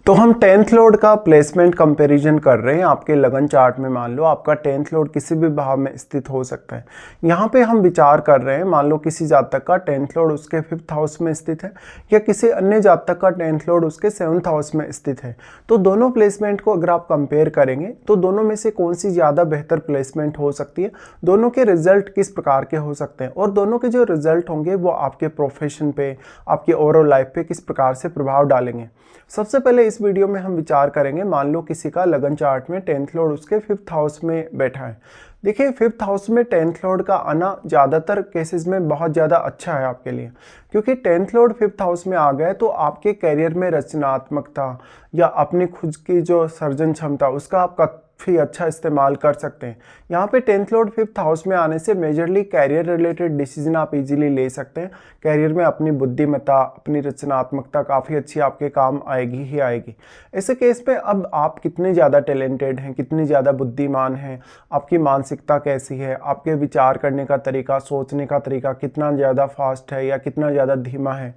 तो हम 10th Lord का प्लेसमेंट कंपैरिजन कर रहे हैं आपके लगन चार्ट में। मान लो आपका 10th लॉर्ड किसी भी भाव में स्थित हो सकता है। यहाँ पे हम विचार कर रहे हैं, मान लो किसी जातक का 10th लॉर्ड उसके 5th हाउस में स्थित है या किसी अन्य जातक का 10th लॉर्ड उसके 7th हाउस में स्थित है। तो दोनों प्लेसमेंट को अगर आप कंपेयर करेंगे तो दोनों में से कौन सी ज़्यादा बेहतर प्लेसमेंट हो सकती है, दोनों के रिजल्ट किस प्रकार के हो सकते हैं और दोनों के जो रिजल्ट होंगे वो आपके प्रोफेशन पे, आपके ओवरऑल लाइफ पे किस प्रकार से प्रभाव डालेंगे। सबसे पहले इस वीडियो में हम विचार करेंगे, मान लो किसी का लगन चार्ट में 10th लॉर्ड उसके 5th हाउस में बैठा है। देखिए 5th हाउस में 10th लॉर्ड का आना ज़्यादातर केसेस में बहुत ज़्यादा अच्छा है आपके लिए, क्योंकि 10th लॉर्ड 5th हाउस में आ गया तो आपके करियर में रचनात्मकता या अपनी खुद की जो सर्जन क्षमता उसका आप काफ़ी अच्छा इस्तेमाल कर सकते हैं। यहाँ पे 10th लॉर्ड 5th हाउस में आने से मेजरली कैरियर रिलेटेड डिसीजन आप इजीली ले सकते हैं। कैरियर में अपनी बुद्धिमत्ता, अपनी रचनात्मकता काफ़ी अच्छी आपके काम आएगी ही आएगी। ऐसे केस में अब आप कितने ज़्यादा टैलेंटेड हैं, कितनी ज़्यादा बुद्धिमान हैं, आपकी मानसिकता कैसी है, आपके विचार करने का तरीका, सोचने का तरीका कितना ज़्यादा फास्ट है या कितना ज़्यादा धीमा है।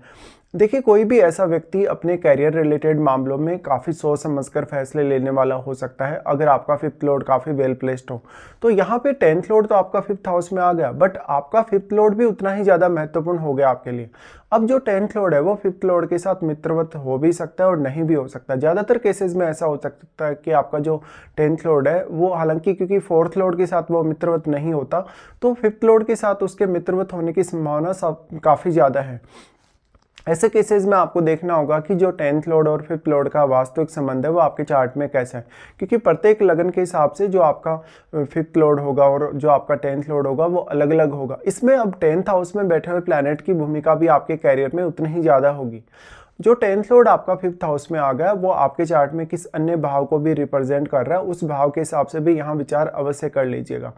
देखिए कोई भी ऐसा व्यक्ति अपने करियर रिलेटेड मामलों में काफ़ी सोच समझकर फैसले लेने वाला हो सकता है अगर आपका 5th लॉर्ड काफ़ी वेल प्लेस्ड हो। तो यहाँ पे 10th लॉर्ड तो आपका 5th हाउस में आ गया, बट आपका 5th लॉर्ड भी उतना ही ज़्यादा महत्वपूर्ण हो गया आपके लिए। अब जो 10th लॉर्ड है वो 5th लॉर्ड के साथ मित्रवत हो भी सकता है और नहीं भी हो सकता। ज़्यादातर केसेस में ऐसा हो सकता है कि आपका जो 10th लॉर्ड है वो, हालांकि क्योंकि 4th लॉर्ड के साथ वो मित्रवत नहीं होता, तो 5th लॉर्ड के साथ उसके मित्रवत होने की संभावना काफ़ी ज़्यादा है। ऐसे केसेस में आपको देखना होगा कि जो 10th लॉर्ड और 5th लॉर्ड का वास्तविक संबंध है वो आपके चार्ट में कैसा है, क्योंकि प्रत्येक लगन के हिसाब से जो आपका 5th लॉर्ड होगा और जो आपका 10th लॉर्ड होगा वो अलग अलग होगा। इसमें अब 10th हाउस में बैठे हुए प्लैनेट की भूमिका भी आपके कैरियर में उतनी ही ज़्यादा होगी। जो 10th लॉर्ड आपका 5th हाउस में आ गया वो आपके चार्ट में किस अन्य भाव को भी रिप्रेजेंट कर रहा है, उस भाव के हिसाब से भी यहाँ विचार अवश्य कर लीजिएगा।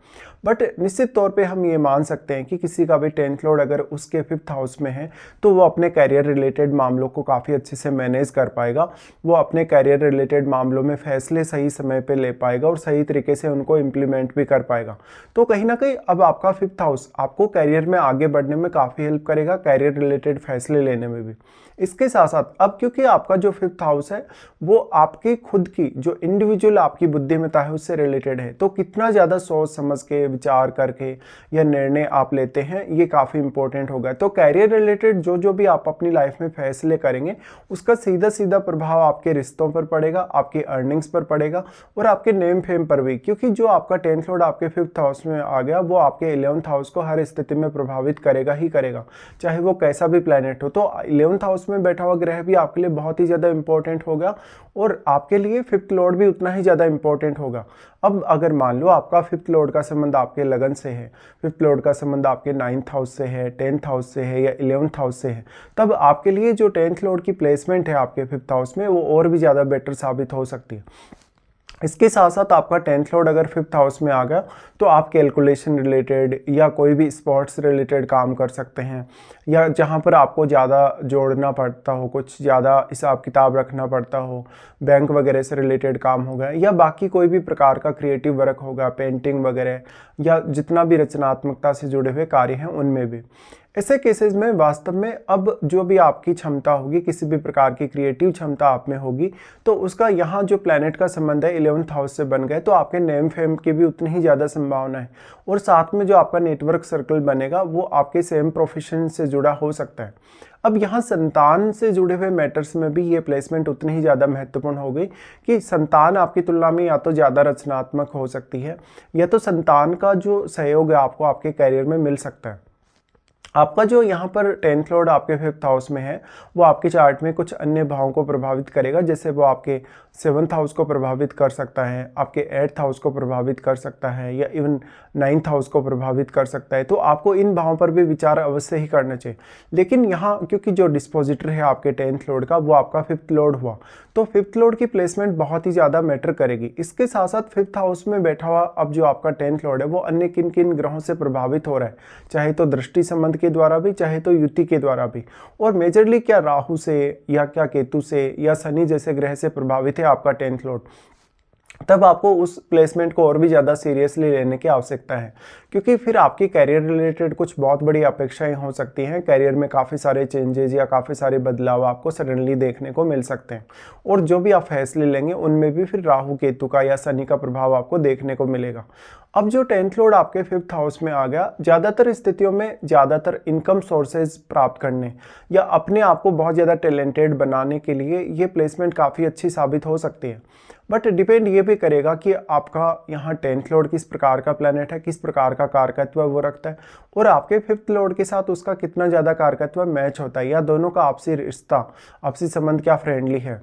बट निश्चित तौर पे हम ये मान सकते हैं कि किसी का भी 10th लॉर्ड अगर उसके 5th हाउस में है तो वो अपने कैरियर रिलेटेड मामलों को काफ़ी अच्छे से मैनेज कर पाएगा। वो अपने कैरियर रिलेटेड मामलों में फैसले सही समय पर ले पाएगा और सही तरीके से उनको इम्प्लीमेंट भी कर पाएगा। तो कहीं ना कहीं अब आपका 5th हाउस आपको कैरियर में आगे बढ़ने में काफ़ी हेल्प करेगा, कैरियर रिलेटेड फैसले लेने में भी। इसके साथ साथ अब क्योंकि आपका जो 5th हाउस है वो आपकी खुद की जो इंडिविजुअल आपकी बुद्धिमत्ता है उससे रिलेटेड है, तो कितना ज़्यादा सोच समझ के, विचार करके या निर्णय आप लेते हैं ये काफ़ी इंपॉर्टेंट होगा। तो कैरियर रिलेटेड जो भी आप अपनी लाइफ में फैसले करेंगे उसका सीधा सीधा प्रभाव आपके रिश्तों पर पड़ेगा, आपकी अर्निंग्स पर पड़ेगा और आपके नेम फेम पर भी, क्योंकि जो आपका 10th लॉर्ड आपके 5th हाउस में आ गया वो आपके 11th हाउस को हर स्थिति में प्रभावित करेगा ही करेगा, चाहे वो कैसा भी प्लैनेट हो। तो 11th हाउस में बैठा हुआ ग्रह भी आपके लिए बहुत ही ज़्यादा इंपॉर्टेंट होगा और आपके लिए 5th लॉर्ड भी उतना ही ज़्यादा इंपॉर्टेंट होगा। अब अगर मान लो आपका 5th लॉर्ड का संबंध आपके लगन से है, 5th लॉर्ड का संबंध आपके 9th हाउस से है, 10th हाउस से है या 11th हाउस से है, तब आपके लिए जो 10th लॉर्ड की प्लेसमेंट है आपके 5th हाउस में वो और भी ज़्यादा बेटर साबित हो सकती है। इसके साथ साथ आपका 10th लॉर्ड अगर 5th हाउस में आ गया तो आप कैलकुलेशन रिलेटेड या कोई भी स्पोर्ट्स रिलेटेड काम कर सकते हैं, या जहां पर आपको ज़्यादा जोड़ना पड़ता हो, कुछ ज़्यादा हिसाब किताब रखना पड़ता हो, बैंक वगैरह से रिलेटेड काम होगा या बाकी कोई भी प्रकार का क्रिएटिव वर्क होगा, पेंटिंग वगैरह या जितना भी रचनात्मकता से जुड़े हुए कार्य हैं उनमें भी। ऐसे केसेस में वास्तव में अब जो भी आपकी क्षमता होगी, किसी भी प्रकार की क्रिएटिव क्षमता आप में होगी, तो उसका यहाँ जो प्लैनेट का संबंध है 11th हाउस से बन गए तो आपके नेम फेम की भी उतनी ही ज़्यादा संभावना है और साथ में जो आपका नेटवर्क सर्कल बनेगा वो आपके सेम प्रोफेशन से जुड़ा हो सकता है। अब यहाँ संतान से जुड़े हुए मैटर्स में भी ये प्लेसमेंट उतनी ही ज़्यादा महत्वपूर्ण हो गई कि संतान आपकी तुलना में या तो ज़्यादा रचनात्मक हो सकती है या तो संतान का जो सहयोग है आपको आपके कैरियर में मिल सकता है। आपका जो यहाँ पर 10th लॉर्ड आपके 5th हाउस में है वो आपके चार्ट में कुछ अन्य भावों को प्रभावित करेगा, जैसे वो आपके 7th हाउस को प्रभावित कर सकता है, आपके 8th हाउस को प्रभावित कर सकता है या इवन 9th हाउस को प्रभावित कर सकता है। तो आपको इन भावों पर भी विचार अवश्य ही करना चाहिए। लेकिन यहाँ क्योंकि जो डिस्पोजिटर है आपके 10th लॉर्ड का वो आपका 5th लॉर्ड हुआ, तो 5th लॉर्ड की प्लेसमेंट बहुत ही ज़्यादा मैटर करेगी। इसके साथ साथ 5th हाउस में बैठा हुआ अब जो आपका 10th लॉर्ड है वो अन्य किन किन ग्रहों से प्रभावित हो रहा है, चाहे तो दृष्टि संबंध के द्वारा भी, चाहे तो युति के द्वारा भी, और मेजरली क्या राहु से या क्या केतु से या शनि जैसे ग्रह से प्रभावित है आपका 10th लॉर्ड। तब आपको उस प्लेसमेंट को और भी ज़्यादा सीरियसली लेने की आवश्यकता है, क्योंकि फिर आपकी करियर रिलेटेड कुछ बहुत बड़ी अपेक्षाएं हो सकती हैं। करियर में काफ़ी सारे चेंजेस या काफ़ी सारे बदलाव आपको सडनली देखने को मिल सकते हैं, और जो भी आप फैसले लेंगे उनमें भी फिर राहु केतु का या शनि का प्रभाव आपको देखने को मिलेगा। अब जो 10th लॉर्ड आपके 5th हाउस में आ गया, ज़्यादातर स्थितियों में ज़्यादातर इनकम सोर्सेज प्राप्त करने या अपने आप को बहुत ज़्यादा टैलेंटेड बनाने के लिए ये प्लेसमेंट काफ़ी अच्छी साबित हो सकती है। बट डिपेंड ये भी करेगा कि आपका यहाँ 10th लॉर्ड किस प्रकार का प्लैनेट है, किस प्रकार का कारकत्व वो रखता है, और आपके 5th लॉर्ड के साथ उसका कितना ज़्यादा कारकत्व मैच होता है, या दोनों का आपसी रिश्ता, आपसी संबंध क्या फ्रेंडली है।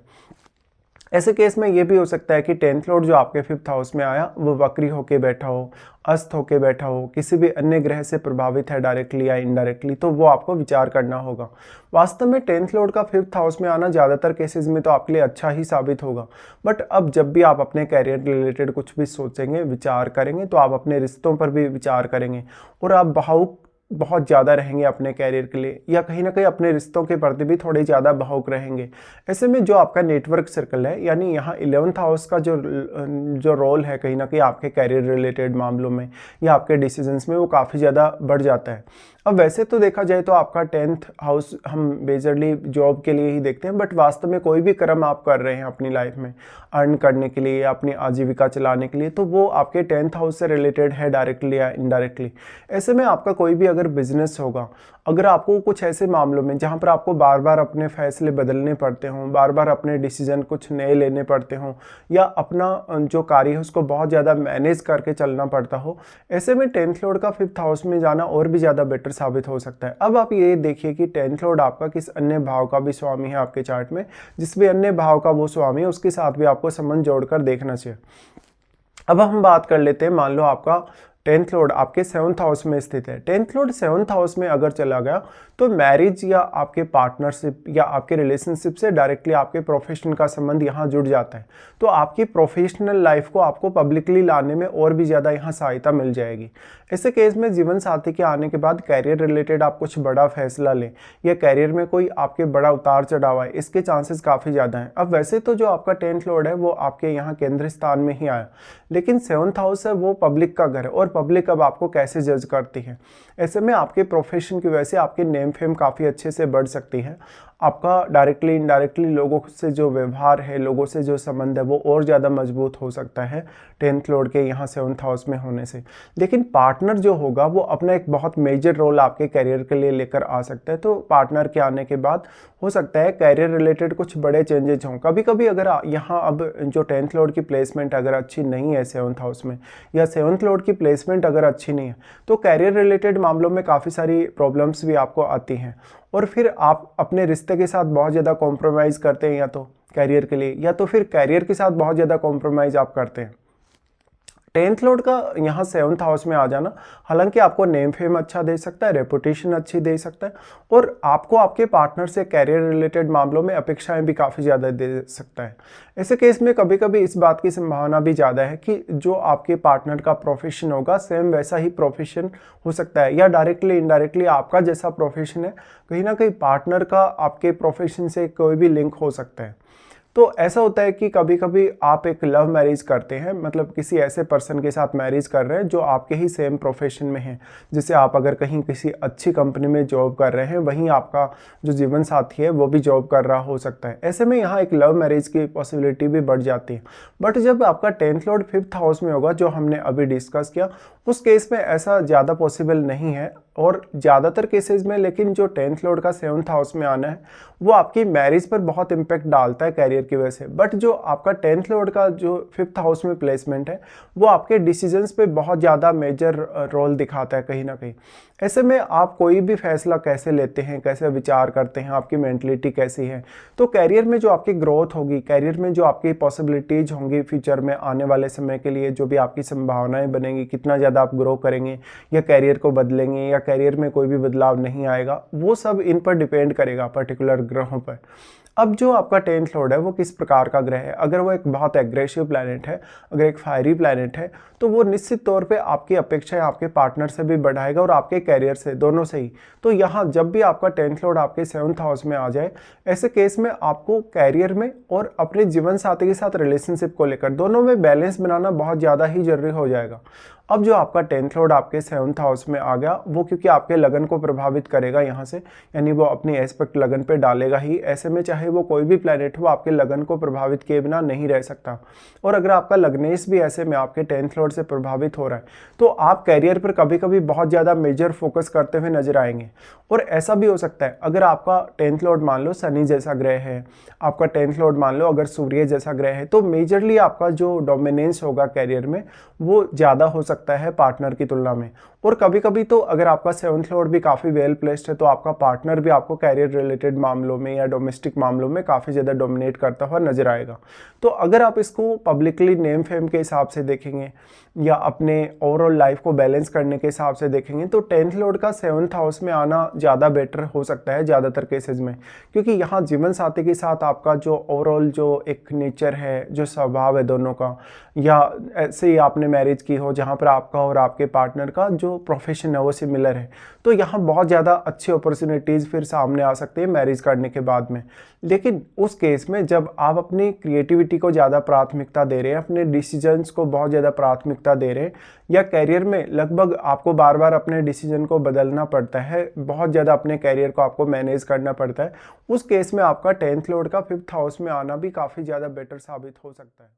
ऐसे केस में ये भी हो सकता है कि 10th लॉर्ड जो आपके 5th हाउस में आया वो वक्री होके बैठा हो, अस्त होके बैठा हो, किसी भी अन्य ग्रह से प्रभावित है डायरेक्टली या इनडायरेक्टली, तो वो आपको विचार करना होगा। वास्तव में 10th लॉर्ड का 5th हाउस में आना ज़्यादातर केसेस में तो आपके लिए अच्छा ही साबित होगा। बट अब जब भी आप अपने कैरियर रिलेटेड कुछ भी सोचेंगे, विचार करेंगे, तो आप अपने रिश्तों पर भी विचार करेंगे, और आप भावुक बहुत ज़्यादा रहेंगे अपने कैरियर के लिए, या कहीं ना कहीं अपने रिश्तों के प्रति भी थोड़े ज़्यादा भावुक रहेंगे। ऐसे में जो आपका नेटवर्क सर्कल है, यानी यहाँ 11th हाउस का जो रोल है कहीं ना कहीं आपके कैरियर रिलेटेड मामलों में या आपके डिसीजंस में, वो काफ़ी ज़्यादा बढ़ जाता है। अब वैसे तो देखा जाए तो आपका 10th हाउस हम मेजरली जॉब के लिए ही देखते हैं, बट वास्तव में कोई भी कर्म आप कर रहे हैं अपनी लाइफ में अर्न करने के लिए या अपनी आजीविका चलाने के लिए, तो वो आपके 10th हाउस से रिलेटेड है डायरेक्टली या इनडायरेक्टली। ऐसे में आपका कोई भी अगर बिजनेस होगा, अगर आपको कुछ ऐसे मामलों में जहाँ पर आपको बार बार अपने फैसले बदलने पड़ते हों, बार बार अपने डिसीजन कुछ नए लेने पड़ते हों, या अपना जो कार्य है उसको बहुत ज़्यादा मैनेज करके चलना पड़ता हो, ऐसे में 10th लॉर्ड का 5th हाउस में जाना और भी ज़्यादा बेटर साबित हो सकता है। अब आप ये देखिए कि 10th लॉर्ड आपका किस अन्य भाव का भी स्वामी है आपके चार्ट में, जिस भी अन्य भाव का वो स्वामी है उसके साथ भी आपको संबंध जोड़कर देखना चाहिए। अब हम बात कर लेते हैं, मान लो आपका 10th लॉर्ड आपके 7th हाउस में स्थित है। 10th लॉर्ड 7th हाउस में अगर चला गया तो मैरिज या आपके पार्टनरशिप या आपके रिलेशनशिप से डायरेक्टली आपके प्रोफेशन का संबंध यहाँ जुड़ जाता है। तो आपकी प्रोफेशनल लाइफ को आपको पब्लिकली लाने में और भी ज़्यादा यहाँ सहायता मिल जाएगी। ऐसे केस में जीवन साथी के आने के बाद कैरियर रिलेटेड आप कुछ बड़ा फैसला लें या कैरियर में कोई आपके बड़ा उतार चढ़ाव आए, इसके चांसेस काफ़ी ज़्यादा हैं। अब वैसे तो जो आपका 10th लॉर्ड है वो आपके यहाँ केंद्र स्थान में ही आया, लेकिन 7th हाउस है वो पब्लिक का घर है, और पब्लिक अब आपको कैसे जज करती है। ऐसे में आपके प्रोफेशन की वजह से आपकी नेम फेम काफ़ी अच्छे से बढ़ सकती है। आपका डायरेक्टली इनडायरेक्टली लोगों से जो व्यवहार है, लोगों से जो संबंध है, वो और ज़्यादा मजबूत हो सकता है 10th लॉर्ड के यहाँ 7th हाउस में होने से। लेकिन पार्टनर जो होगा वो अपना एक बहुत मेजर रोल आपके करियर के लिए लेकर आ सकता है। तो पार्टनर के आने के बाद हो सकता है कैरियर रिलेटेड कुछ बड़े चेंजेज हों। कभी कभी अगर यहाँ अब जो 10th लॉर्ड की प्लेसमेंट अगर अच्छी नहीं है 7th हाउस में, या 7th लॉर्ड की प्लेसमेंट अगर अच्छी नहीं है, तो कैरियर रिलेटेड मामलों में काफ़ी सारी प्रॉब्लम्स भी आपको आती हैं, और फिर आप अपने रिश्ते के साथ बहुत ज़्यादा कॉम्प्रोमाइज़ करते हैं या तो कैरियर के लिए, या तो फिर कैरियर के साथ बहुत ज़्यादा कॉम्प्रोमाइज़ आप करते हैं। 10th लॉर्ड का यहाँ 7th हाउस में आ जाना हालांकि आपको नेम फेम अच्छा दे सकता है, रेपुटेशन अच्छी दे सकता है, और आपको आपके पार्टनर से कैरियर रिलेटेड मामलों में अपेक्षाएं भी काफ़ी ज़्यादा दे सकता है। ऐसे केस में कभी कभी इस बात की संभावना भी ज़्यादा है कि जो आपके पार्टनर का प्रोफेशन होगा सेम वैसा ही प्रोफेशन हो सकता है, या डायरेक्टली इनडायरेक्टली आपका जैसा प्रोफेशन है कहीं ना कहीं पार्टनर का आपके प्रोफेशन से कोई भी लिंक हो सकता है। तो ऐसा होता है कि कभी कभी आप एक लव मैरिज करते हैं, मतलब किसी ऐसे पर्सन के साथ मैरिज कर रहे हैं जो आपके ही सेम प्रोफेशन में है। जैसे आप अगर कहीं किसी अच्छी कंपनी में जॉब कर रहे हैं, वहीं आपका जो जीवन साथी है वो भी जॉब कर रहा हो सकता है। ऐसे में यहाँ एक लव मैरिज की पॉसिबिलिटी भी बढ़ जाती है। बट जब आपका 10th लॉर्ड 5th हाउस में होगा, जो हमने अभी डिस्कस किया, उस केस में ऐसा ज़्यादा पॉसिबल नहीं है। और ज़्यादातर केसेस में लेकिन जो 10th लॉर्ड का 7th हाउस में आना है वो आपकी मैरिज पर बहुत इम्पैक्ट डालता है कैरियर की वजह से। बट जो आपका 10th लॉर्ड का जो 5th हाउस में प्लेसमेंट है वो आपके डिसीजंस पे बहुत ज़्यादा मेजर रोल दिखाता है कहीं ना कहीं। ऐसे में आप कोई भी फैसला कैसे लेते हैं, कैसे विचार करते हैं, आपकी मेंटलिटी कैसी है, तो कैरियर में जो आपकी ग्रोथ होगी, कैरियर में जो आपकी पॉसिबिलिटीज होंगी फ्यूचर में आने वाले समय के लिए, जो भी आपकी संभावनाएं बनेंगी, कितना ज़्यादा आप ग्रो करेंगे या कैरियर को बदलेंगे या कैरियर में कोई भी बदलाव नहीं आएगा, वो सब इन पर डिपेंड करेगा पर्टिकुलर ग्रहों पर। अब जो आपका 10th लॉर्ड है वो किस प्रकार का ग्रह है, अगर वो एक बहुत एग्रेसिव प्लैनेट है, अगर एक फायरी प्लैनेट है, तो वो निश्चित तौर पे आपकी अपेक्षाएं आपके पार्टनर से भी बढ़ाएगा और आपके कैरियर से, दोनों से ही। तो यहाँ जब भी आपका 10th लॉर्ड आपके 7th हाउस में आ जाए, ऐसे केस में आपको कैरियर में और अपने जीवन साथी के साथ रिलेशनशिप को लेकर दोनों में बैलेंस बनाना बहुत ज़्यादा ही जरूरी हो जाएगा। अब जो आपका 10th लॉर्ड आपके 7th हाउस में आ गया, वो क्योंकि आपके लगन को प्रभावित करेगा यहाँ से, यानी वो अपनी एस्पेक्ट लगन पे डालेगा ही। ऐसे में चाहे वो कोई भी प्लैनेट हो, आपके लगन को प्रभावित किए बिना नहीं रह सकता। और अगर आपका लग्नेश भी ऐसे में आपके 10th लॉर्ड से प्रभावित हो रहा है, तो आप कैरियर पर कभी कभी बहुत ज़्यादा मेजर फोकस करते हुए नजर आएंगे। और ऐसा भी हो सकता है, अगर आपका 10th लॉर्ड मान लो शनि जैसा ग्रह है, आपका 10th लॉर्ड मान लो अगर सूर्य जैसा ग्रह है, तो मेजरली आपका जो डोमिनेंस होगा कैरियर में वो ज़्यादा हो सकता है पार्टनर की तुलना में। और कभी कभी तो अगर आपका 7th लॉर्ड भी काफ़ी वेल प्लेस्ड है, तो आपका पार्टनर भी आपको कैरियर रिलेटेड मामलों में या डोमेस्टिक मामलों में काफ़ी ज़्यादा डोमिनेट करता हुआ नजर आएगा। तो अगर आप इसको पब्लिकली नेम फेम के हिसाब से देखेंगे या अपने ओवरऑल लाइफ को बैलेंस करने के हिसाब से देखेंगे, तो 10th लॉर्ड का 7th हाउस में आना ज़्यादा बेटर हो सकता है ज़्यादातर केसेस में, क्योंकि यहाँ जीवन साथी के साथ आपका जो ओवरऑल जो एक नेचर है, जो स्वभाव है दोनों का, या ऐसे ही आपने मैरिज की हो जहाँ पर आपका और आपके पार्टनर का जो प्रोफेशन है वो सिमिलर है, तो यहाँ बहुत ज़्यादा अच्छी अपॉर्चुनिटीज़ फिर सामने आ सकती है मैरिज करने के बाद में। लेकिन उस केस में जब आप अपनी क्रिएटिविटी को ज़्यादा प्राथमिकता दे रहे हैं, अपने डिसीजंस को बहुत ज़्यादा प्राथमिकता दे रहे हैं, या कैरियर में लगभग आपको बार बार अपने डिसीजन को बदलना पड़ता है, बहुत ज़्यादा अपने कैरियर को आपको मैनेज करना पड़ता है, उस केस में आपका 10th लॉर्ड का 5th हाउस में आना भी काफ़ी ज़्यादा बेटर साबित हो सकता है।